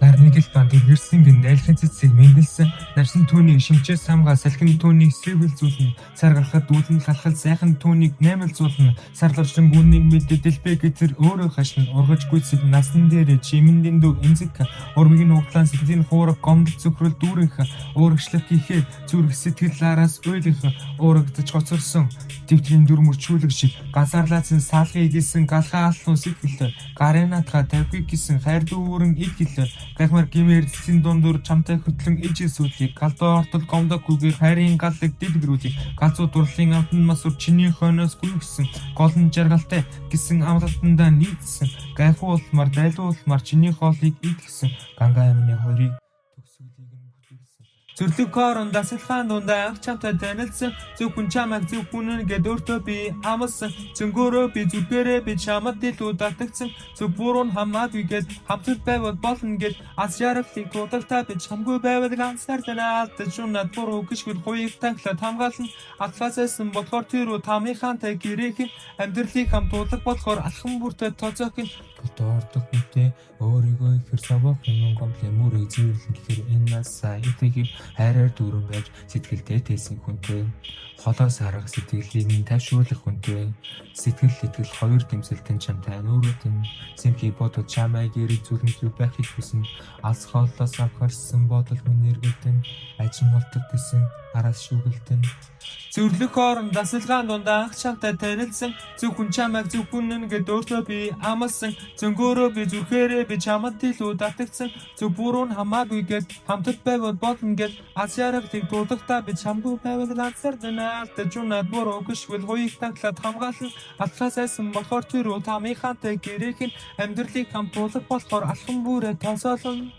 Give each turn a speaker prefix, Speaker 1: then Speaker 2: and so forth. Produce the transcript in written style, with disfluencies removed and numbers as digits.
Speaker 1: Нарны гэл банд ирсэн гин айлхын цэцэг мэндэлсэн нарсан түүнийг шимчээс самгаа салхин түүнийг сэвэлзүүлнэ сар гарахад дүүлэн халахад сайхан түүнийг наймалзуулна сарлавчин гүнийг мэдээ дэлбэ гэтэр өөрөө хашна ургаж гүйцэл насан дээр чимэндийн дүү эмзэг урмыг нь углаан сэтгэлийн хуураг гомдол зөвхрөл дүүрэх өөргөчлөх гэхээр зүрх сэтгэл араас уйлах уурагдаж гоцорсон төвтрийн дүр мөрчүүлэг шиг газаарлаацсан салгыг гисэн галхаа алхун сэтгэл гаринатха тавьгүй гисэн хайр дүүрэн идгэл гахмар гимээр цэцэн дундуур чамтай хөтлөн ижээсүүлийг галдуу ортол гомдоггүйгээр хайрын галлыг дэлгэрүүлийг галзуу дурлалын амтан масуур чиний хойноос гүйгсэн голн жаргалтай гисэн амлалтандаа нийцсэн гайхуулмар дайлуулмар чиний хоолыг идгсэн ганга амны хоёрыг төгсгөлийг нь бүтээсэн зүрлэг хорон дасалхаан дундаа анх чамтай танилцсан зөвхөн чамайг зөвхөн гээд өөртөө би амласан зөнгөөрөө би зүгээрээ би чамд илүү татагдсан зөв бүрэн хамаагүй гээд хамтд байвал болно гээд аз жаргалыг дуудалтаа би чамгүй байвал ганцаардана алдаж унаад буруу гიშгэл хуйг танхлаад хамгаална алхаасайсан болохоор тэр тамийнхантай гэрээхэн амьдралыг хамтуулах болохоор алхан бүртээ тооцоох нь доордох үнтэй өөрийгөө ихэр савах юм гомдлын мөрийг зэвэрлэн гэхээр энэ насаа итгэх хайраар дүүрэн байж сэтгэлдээ тээсэн хүнтэй холоос харах сэтгэлийг нь тайвшруулах хүнтэй сэтгэл итгэл хоёр дэмсэлтэн чамтай нүрэтэн сэмхий бодож чамайг эргүүлэн зүг байхыг хүснэ алс хоолоос авахарсан бодол минь эргэтэн ажин болдог гэсэн араас шүгэлтэн зүрлэг хорон дасалгаан дундаа анх чамтай танилцсан зөвхөн чамайг зөвхөн гээд өөртөө би амласан зөнгөөрөө би зүрхээрээ би чамд илүү татагдсан зөв бүрэн хамаагүй гээд хамтд байвал болно гээд аз жаргалыг дуудахтаа би чамгүй байвал ганцаардана алдаж унаад буруу гიშгэл хуйг танхлаад хамгаална алхаасайсан болохоор тэр тамийнхантай гэрээхэн амьдралыг хамтуулах болохоор алхан бүрээ тансаална